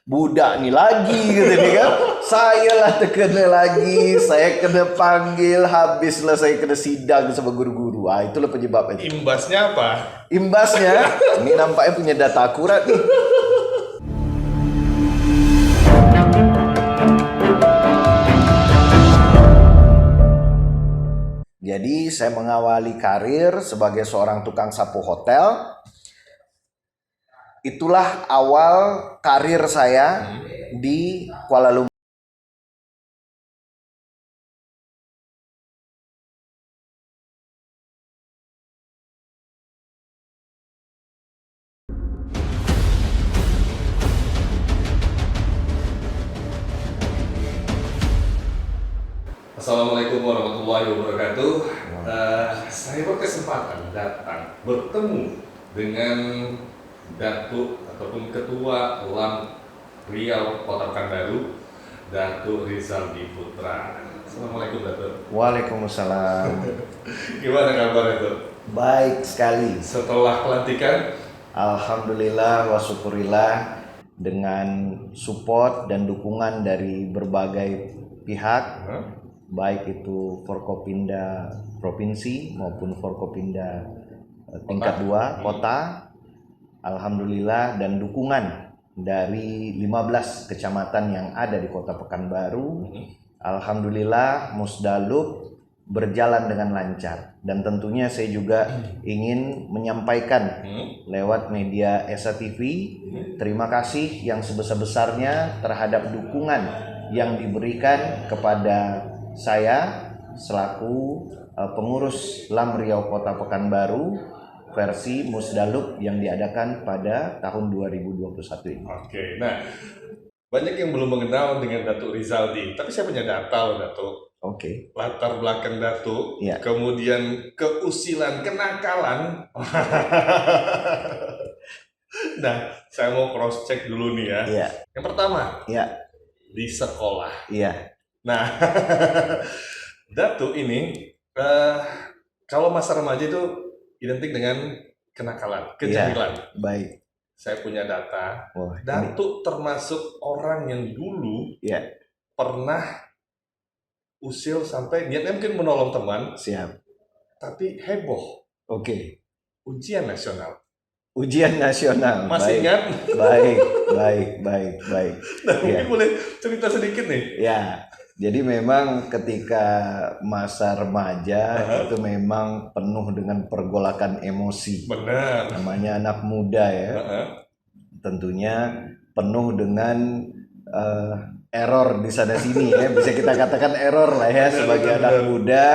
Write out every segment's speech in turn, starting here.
budak nih lagi gitu nih kan. Saya lah terkena lagi, saya kena panggil, habislah saya kena sidang sama guru-guru. Itulah penyebabnya. Imbasnya apa? Imbasnya, ini nampaknya punya data akurat nih. Jadi saya mengawali karir sebagai seorang tukang sapu hotel. Itulah awal karir saya di Kuala Lumpur. Assalamualaikum warahmatullahi wabarakatuh. Saya berkesempatan datang bertemu dengan Datuk ataupun Ketua LAM Riau Kota Pekanbaru, Datuk Rizaldi Putra. Assalamualaikum Datuk. Waalaikumsalam. Gimana kabar Datuk? Baik sekali. Setelah pelantikan? Alhamdulillah wa syukurillah, dengan support dan dukungan dari berbagai pihak, baik itu Forkopimda Provinsi maupun Forkopimda tingkat 2 kota. Alhamdulillah, dan dukungan dari 15 kecamatan yang ada di Kota Pekanbaru. Alhamdulillah, Musdalub berjalan dengan lancar, dan tentunya saya juga ingin menyampaikan lewat media Esa TV terima kasih yang sebesar-besarnya terhadap dukungan yang diberikan kepada saya selaku pengurus LAM Riau Kota Pekanbaru versi Musdalub yang diadakan pada tahun 2021 ini. Oke, nah banyak yang belum mengenal dengan Datuk Rizaldi, tapi saya punya data loh Datuk. Oke. Latar belakang Datuk, Ya. kemudian keusilan, kenakalan. Nah, saya mau cross check dulu nih ya. Iya. Yang pertama, Iya. di sekolah. Iya. Nah, Datuk ini kalau masa remaja itu identik dengan kenakalan, kejahilan. Baik. Saya punya data. Wah, Datuk termasuk orang yang dulu pernah usil sampai niatnya mungkin menolong teman, siap. tapi heboh. Oke. Ujian nasional. Ujian nasional. Masih ingat? Baik. Nah, mungkin boleh cerita sedikit nih. Ya. Jadi memang ketika masa remaja itu memang penuh dengan pergolakan emosi. Benar. Namanya anak muda ya. Tentunya penuh dengan error di sana sini ya. Bisa kita katakan error lah ya sebagai anak muda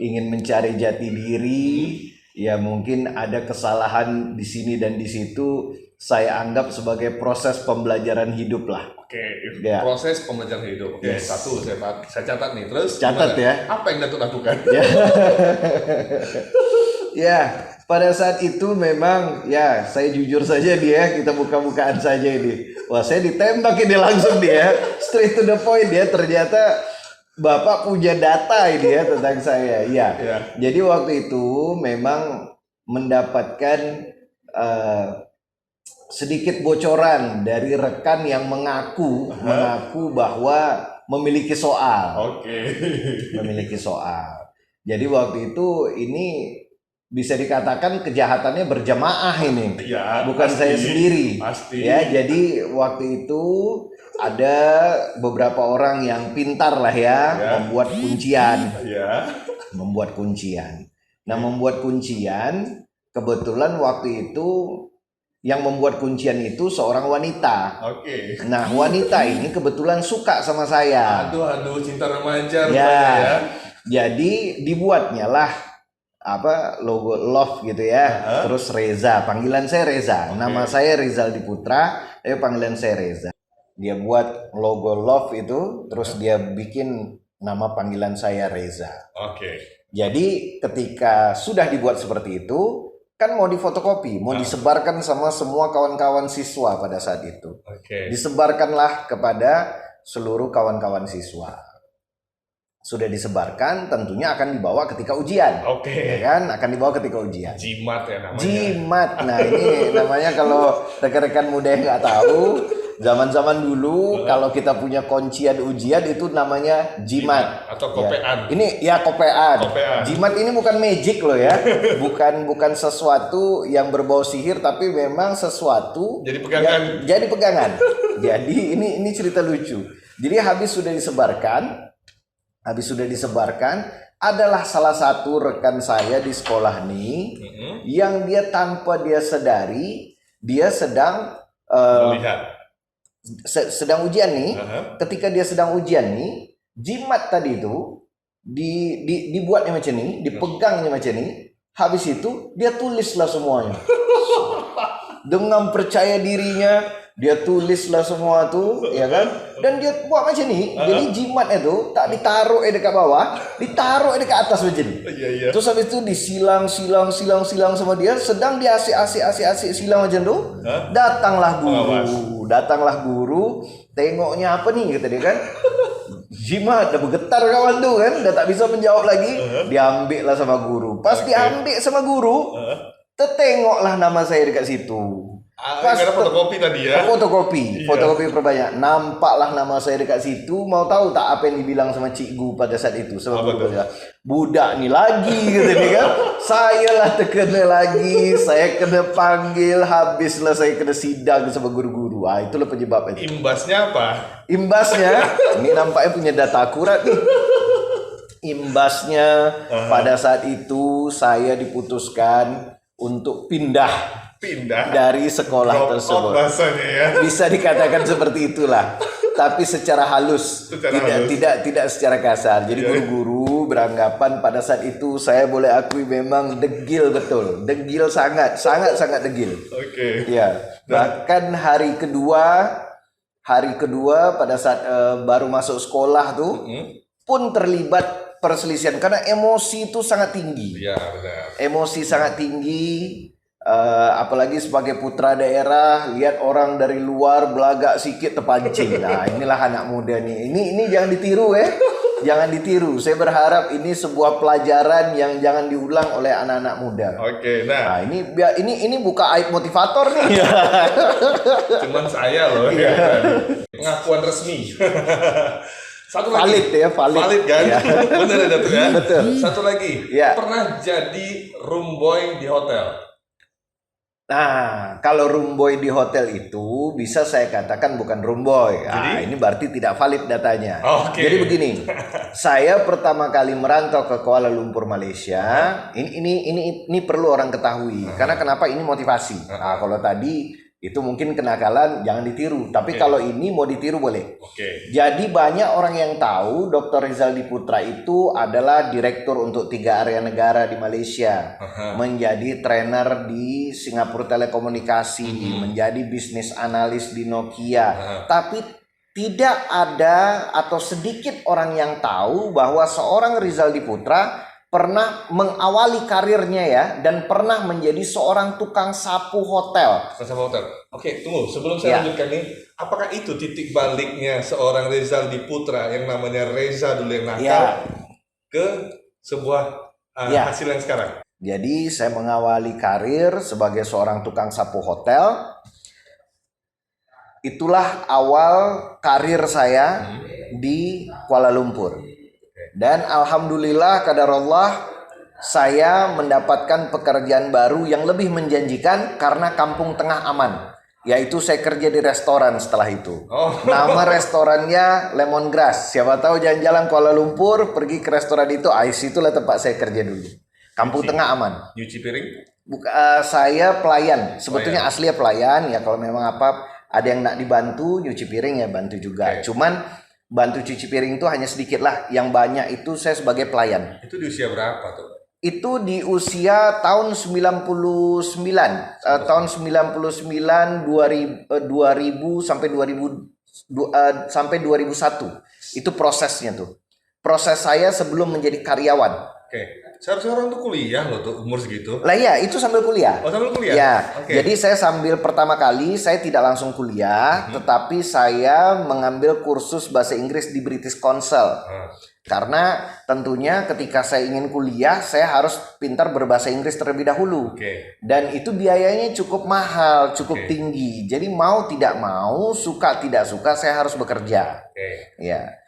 ingin mencari jati diri. Ya mungkin ada kesalahan di sini dan di situ. Saya anggap sebagai proses pembelajaran hidup lah. Oke, proses pembelajaran hidup. Oke, satu saya catat nih. Terus catat gimana? Ya. Apa yang Datuk lakukan? Ya, pada saat itu memang ya saya jujur saja dia, kita buka-bukaan saja ini. Wah, saya ditembak ini langsung dia, straight to the point dia. Ternyata Bapak punya data ini ya tentang saya. Ya. Jadi waktu itu memang mendapatkan sedikit bocoran dari rekan yang mengaku bahwa memiliki soal. Memiliki soal. Jadi waktu itu ini bisa dikatakan kejahatannya berjamaah ini. Ya, bukan pasti, saya sendiri. Pasti. Ya, jadi waktu itu ada beberapa orang yang pintar lah ya. Membuat kuncian. Membuat kuncian. Nah, membuat kuncian kebetulan waktu itu yang membuat kuncian itu seorang wanita. Nah, wanita ini kebetulan suka sama saya. Aduh, cinta remaja rupanya ya. Jadi dibuatnya lah logo love gitu ya. Terus Reza, panggilan saya Reza. Nama saya Rizaldi Putra, panggilan saya Reza. Dia buat logo love itu, terus dia bikin nama panggilan saya Reza. Jadi ketika sudah dibuat seperti itu, kan mau difotokopi, mau disebarkan sama semua kawan-kawan siswa pada saat itu. Disebarkanlah kepada seluruh kawan-kawan siswa. Sudah disebarkan, tentunya akan dibawa ketika ujian. Ya kan? Akan dibawa ketika ujian. Jimat ya namanya. Jimat. Nah, ini namanya kalau rekan-rekan muda yang nggak tahu, Zaman-zaman dulu kalau kita punya kuncian ujian itu namanya jimat atau ya. kopean. Ini ya kopean. Kopean. Jimat ini bukan magic loh ya. bukan sesuatu yang berbau sihir, tapi memang sesuatu Jadi pegangan. jadi pegangan. Jadi ini cerita lucu. Jadi habis sudah disebarkan, adalah salah satu rekan saya di sekolah nih yang dia tanpa dia sadari dia sedang Melihat. sedang ujian nih. Ketika dia sedang ujian nih, jimat tadi itu dibuatnya macam ini, dipegangnya macam ini. Habis itu dia tulislah semuanya. Dengan percaya dirinya dia tulislah semua tuh, ya kan? Dan dia buat macam ini. Jadi jimat itu tak ditaruh dekat bawah, ditaruh dekat atas macam ini. Iya. Terus habis itu disilang sama dia, sedang dia asik silang macam tu. Datanglah guru, tengoknya apa nih kata dia kan. Jimat dah bergetar kawan tu kan, dah tak bisa menjawab lagi. Diambil lah sama guru. Pas diambil sama guru, tertengoklah nama saya dekat situ. Pas ada fotokopi tadi ya. Fotokopi perbanyak. Nampaklah nama saya dekat situ. Mau tahu tak apa yang dibilang sama cikgu pada saat itu? Sebab budak ni lagi kata dia kan. Saya lah terkena lagi. Saya kena panggil. Habislah saya kena sidang sama guru-guru. Itulah penyebabnya. Imbasnya apa? Imbasnya ini nampaknya punya data akurat nih. Imbasnya pada saat itu saya diputuskan untuk pindah dari sekolah tersebut. Ya. Bisa dikatakan seperti itulah. Tapi secara halus, tidak secara kasar. Jadi guru-guru beranggapan pada saat itu saya boleh akui memang degil betul. Degil sangat degil. Oke. Ya. Bahkan hari kedua pada saat baru masuk sekolah tuh pun terlibat perselisihan karena emosi itu sangat tinggi. Iya, benar. Emosi sangat tinggi. Apalagi sebagai putra daerah, lihat orang dari luar belagak sikit terpancing. Nah, inilah anak muda nih. Ini jangan ditiru Jangan ditiru. Saya berharap ini sebuah pelajaran yang jangan diulang oleh anak-anak muda. Oke, nah ini buka aib motivator nih. Cuman saya loh. Ya. Pengakuan resmi. Satu lagi. Valid kan? Ya. Benar ya, Datuk ya? Betul. Satu lagi. Ya. Pernah jadi room boy di hotel? Nah, kalau room boy di hotel itu bisa saya katakan bukan room boy. Ini berarti tidak valid datanya. Jadi begini, saya pertama kali merantau ke Kuala Lumpur, Malaysia. Ini perlu orang ketahui. Karena kenapa ini motivasi. Kalau tadi itu mungkin kenakalan, jangan ditiru. Tapi kalau ini mau ditiru boleh. Jadi banyak orang yang tahu Dr. Rizaldi Putra itu adalah direktur untuk 3 area negara di Malaysia. Menjadi trainer di Singapura Telekomunikasi. Menjadi bisnis analis di Nokia. Tapi tidak ada atau sedikit orang yang tahu bahwa seorang Rizaldi Putra pernah mengawali karirnya ya, dan pernah menjadi seorang tukang sapu hotel. Oke, tunggu. Sebelum saya lanjutkan nih, apakah itu titik baliknya seorang Rizaldi Putra yang namanya Reza dulu yang nakal ke sebuah hasil yang sekarang? Jadi saya mengawali karir sebagai seorang tukang sapu hotel. Itulah awal karir saya di Kuala Lumpur. Dan alhamdulillah qadarullah saya mendapatkan pekerjaan baru yang lebih menjanjikan karena kampung tengah aman. Yaitu saya kerja di restoran setelah itu. Nama restorannya Lemongrass. Siapa tahu jalan-jalan Kuala Lumpur pergi ke restoran itu, itulah tempat saya kerja dulu. Kampung tengah aman. Nyuci piring? Saya pelayan. Sebetulnya aslinya pelayan ya, kalau memang ada yang nak dibantu nyuci piring ya bantu juga. Cuman bantu cuci piring itu hanya sedikit lah. Yang banyak itu saya sebagai pelayan. Itu di usia berapa tuh? Itu di usia tahun 99. Tahun 99, 2000 sampai 2000 sampai 2001. Itu prosesnya tuh. Proses saya sebelum menjadi karyawan. Seharusnya orang tuh kuliah loh tuh umur segitu. Lah iya, itu sambil kuliah. Oh, sambil kuliah? Ya, Oke. jadi saya sambil pertama kali saya tidak langsung kuliah, tetapi saya mengambil kursus bahasa Inggris di British Council. Karena tentunya ketika saya ingin kuliah, saya harus pintar berbahasa Inggris terlebih dahulu. Oke. Dan itu biayanya cukup mahal, cukup tinggi. Jadi mau tidak mau, suka tidak suka, saya harus bekerja. Oke. Ya.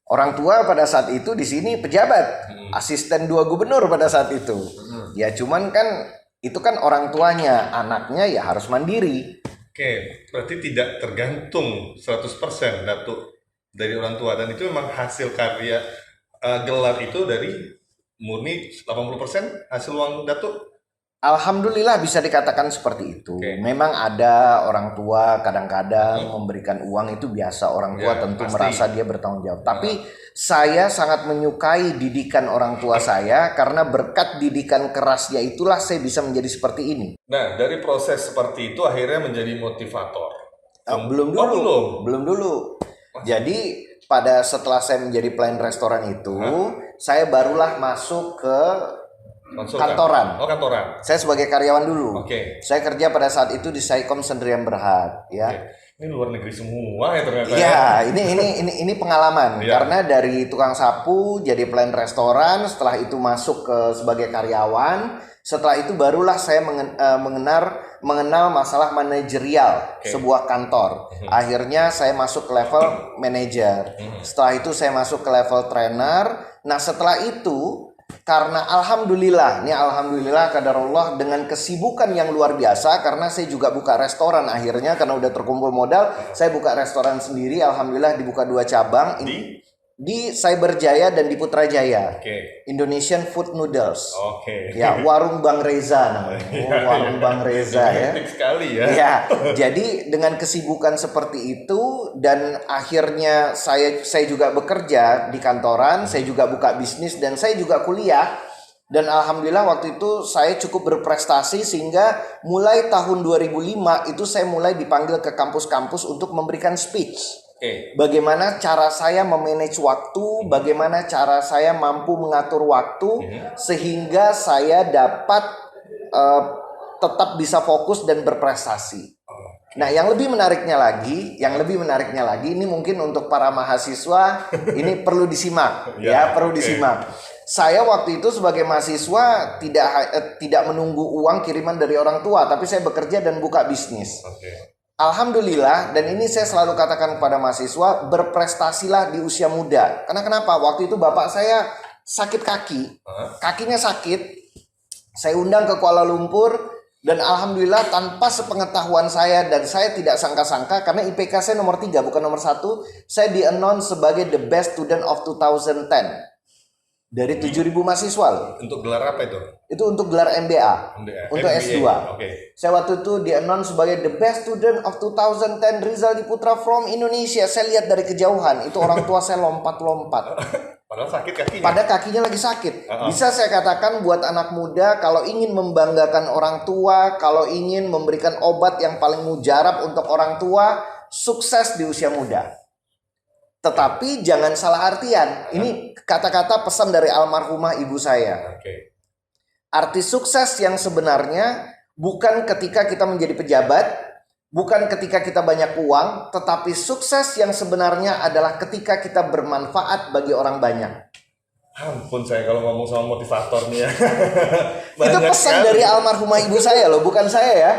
Orang tua pada saat itu di sini pejabat, asisten 2 gubernur pada saat itu. Ya cuman kan itu kan orang tuanya, anaknya ya harus mandiri. Oke, berarti tidak tergantung 100% Datuk dari orang tua, dan itu memang hasil karya gelar itu dari murni 80% hasil uang Datuk. Alhamdulillah bisa dikatakan seperti itu. Oke. Memang ada orang tua kadang-kadang memberikan uang, itu biasa. Orang tua Ya, tentu pasti. merasa dia bertanggung jawab. Tapi saya sangat menyukai didikan orang tua saya karena berkat didikan kerasnya itulah saya bisa menjadi seperti ini. Nah, dari proses seperti itu akhirnya menjadi motivator. Belum dulu. Oh, Belum dulu. Jadi setelah saya menjadi pelayan restoran itu, saya barulah masuk ke Konsultan. kantoran. Oh, kantoran. Saya sebagai karyawan dulu. Oke. Saya kerja pada saat itu di Saikom Sendirian Berhad, ya. Ini luar negeri semua ya ternyata. Iya, ini pengalaman. Iya. Karena dari tukang sapu jadi pelayan restoran, setelah itu masuk ke sebagai karyawan, setelah itu barulah saya mengenal masalah manajerial sebuah kantor. Akhirnya saya masuk ke level manajer. Setelah itu saya masuk ke level trainer. Nah, setelah itu karena alhamdulillah qadarullah dengan kesibukan yang luar biasa, karena saya juga buka restoran akhirnya karena udah terkumpul modal, saya buka restoran sendiri. Alhamdulillah dibuka 2 cabang di Cyberjaya dan di Putrajaya. Oke. Indonesian Food Noodles. Oke. Ya, warung Bang Reza namanya. Warung Bang Reza ya. Hektik sekali ya. Ya, jadi dengan kesibukan seperti itu dan akhirnya saya juga bekerja di kantoran, saya juga buka bisnis dan saya juga kuliah. Dan alhamdulillah waktu itu saya cukup berprestasi sehingga mulai tahun 2005 itu saya mulai dipanggil ke kampus-kampus untuk memberikan speech. Oke. Bagaimana cara saya memanage waktu, bagaimana cara saya mampu mengatur waktu sehingga saya dapat tetap bisa fokus dan berprestasi. Nah, yang lebih menariknya lagi, ini mungkin untuk para mahasiswa ini perlu disimak, perlu disimak. Saya waktu itu sebagai mahasiswa tidak menunggu uang kiriman dari orang tua, tapi saya bekerja dan buka bisnis. Oke. Alhamdulillah, dan ini saya selalu katakan kepada mahasiswa, berprestasilah di usia muda. Karena kenapa? Waktu itu bapak saya sakit kaki, kakinya sakit. Saya undang ke Kuala Lumpur, dan alhamdulillah tanpa sepengetahuan saya dan saya tidak sangka-sangka, karena IPK saya nomor 3 bukan nomor 1, saya di-announce sebagai the best student of 2010 dari 7.000 mahasiswa loh. Untuk gelar apa itu? Itu untuk gelar MBA, untuk MBA. S2. Oke. Saya waktu itu di-announce sebagai the best student of 2010 Rizal Diputra from Indonesia. Saya lihat dari kejauhan, itu orang tua saya lompat-lompat. Padahal sakit kakinya. Pada kakinya lagi sakit. Bisa saya katakan buat anak muda, kalau ingin membanggakan orang tua, kalau ingin memberikan obat yang paling mujarab untuk orang tua, sukses di usia muda. Tetapi jangan salah artian. Ini kata-kata pesan dari almarhumah ibu saya. Oke. Arti sukses yang sebenarnya bukan ketika kita menjadi pejabat, bukan ketika kita banyak uang, tetapi sukses yang sebenarnya adalah ketika kita bermanfaat bagi orang banyak. Ampun, saya kalau ngomong sama motivator nih ya. Itu Banyak pesan sekali. dari almarhumah ibu saya loh, bukan saya ya.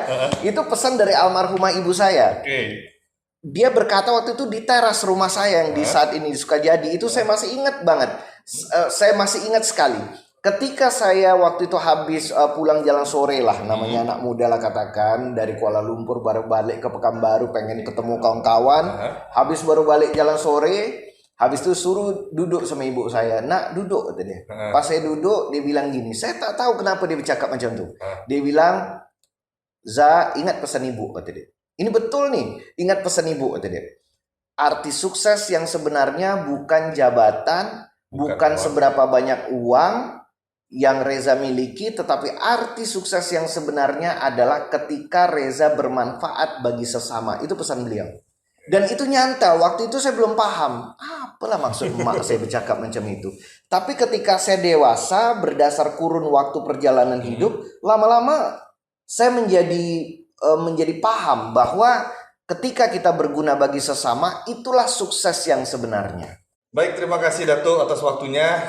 Itu pesan dari almarhumah ibu saya. Oke. Dia berkata waktu itu di teras rumah saya yang di saat ini di Sukajadi, itu saya masih ingat banget. Saya masih ingat sekali. Ketika saya waktu itu habis pulang jalan sore lah, namanya anak muda lah katakan, dari Kuala Lumpur baru balik ke Pekanbaru pengen ketemu kawan-kawan. Habis baru balik jalan sore, habis itu suruh duduk sama ibu saya. Nak, duduk kata dia. Pas saya duduk, dia bilang gini, saya tak tahu kenapa dia bercakap macam tu. Dia bilang, "Za, ingat pesan ibu," kata dia. Ini betul nih, ingat pesan ibu kata dia. Arti sukses yang sebenarnya bukan jabatan, bukan seberapa banyak uang yang Reza miliki, tetapi arti sukses yang sebenarnya adalah ketika Reza bermanfaat bagi sesama. Itu pesan beliau. Dan itu nyantel. Waktu itu saya belum paham. Apalah maksud emak saya bercakap macam itu. Tapi ketika saya dewasa, berdasar kurun waktu perjalanan hidup, lama-lama saya menjadi paham bahwa ketika kita berguna bagi sesama, itulah sukses yang sebenarnya. Baik, terima kasih Dato atas waktunya.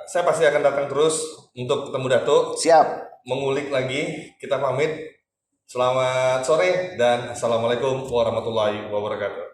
Saya pasti akan datang terus untuk ketemu Dato. Siap. Mengulik lagi. Kita pamit. Selamat sore dan assalamualaikum warahmatullahi wabarakatuh.